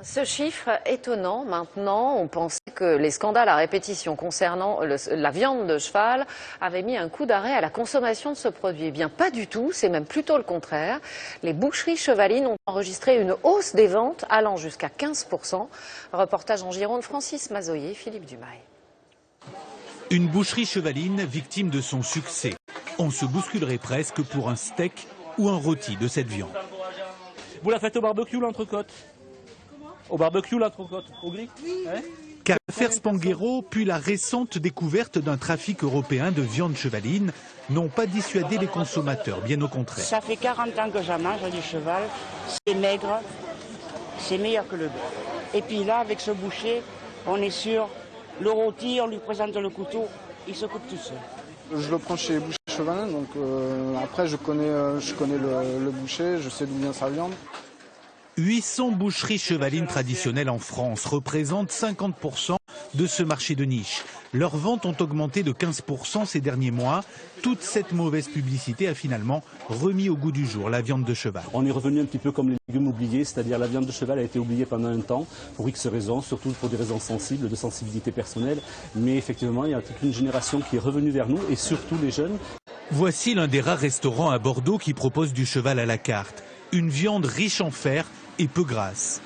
Ce chiffre étonnant maintenant, on pensait que les scandales à répétition concernant la viande de cheval avaient mis un coup d'arrêt à la consommation de ce produit. Eh bien pas du tout, c'est même plutôt le contraire. Les boucheries chevalines ont enregistré une hausse des ventes allant jusqu'à 15%. Reportage en Gironde, Francis Mazoyer, Philippe Dumail. Une boucherie chevaline victime de son succès. On se bousculerait presque pour un steak ou un rôti de cette viande. Vous la faites au barbecue, l'entrecôte? Au barbecue, l'entrecôte? Au grill? Car l'affaire Spanghero, puis la récente découverte d'un trafic européen de viande chevaline, n'ont pas dissuadé les consommateurs, bien au contraire. Ça fait 40 ans que j'en mange du cheval, c'est maigre, c'est meilleur que le bœuf. Et puis là, avec ce boucher, on est sûr, le rôti, on lui présente le couteau, il se coupe tout seul. Je le prends chez Boucher Chevalin, donc après je connais le boucher, je sais d'où vient sa viande. 800 boucheries chevalines traditionnelles en France représentent 50% de ce marché de niche. Leurs ventes ont augmenté de 15% ces derniers mois. Toute cette mauvaise publicité a finalement remis au goût du jour la viande de cheval. On est revenu un petit peu comme les légumes oubliés, c'est-à-dire la viande de cheval a été oubliée pendant un temps, pour X raisons, surtout pour des raisons sensibles, de sensibilité personnelle. Mais effectivement, il y a toute une génération qui est revenue vers nous, et surtout les jeunes. Voici l'un des rares restaurants à Bordeaux qui propose du cheval à la carte. Une viande riche en fer et peu grasse.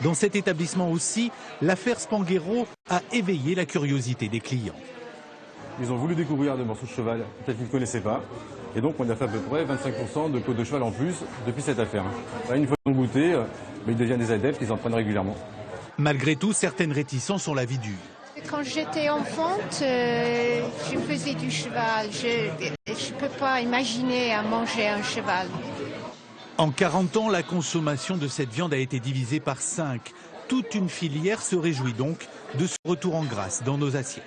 Dans cet établissement aussi, l'affaire Spanghero a éveillé la curiosité des clients. Ils ont voulu découvrir des morceaux de cheval, peut-être qu'ils ne connaissaient pas. Et donc on a fait à peu près 25% de côte de cheval en plus depuis cette affaire. Une fois qu'ils ont goûté, ils deviennent des adeptes, ils en prennent régulièrement. Malgré tout, certaines réticences ont la vie dure. Quand j'étais enfante, je faisais du cheval. Je ne peux pas imaginer à manger un cheval. En 40 ans, la consommation de cette viande a été divisée par 5. Toute une filière se réjouit donc de ce retour en grâce dans nos assiettes.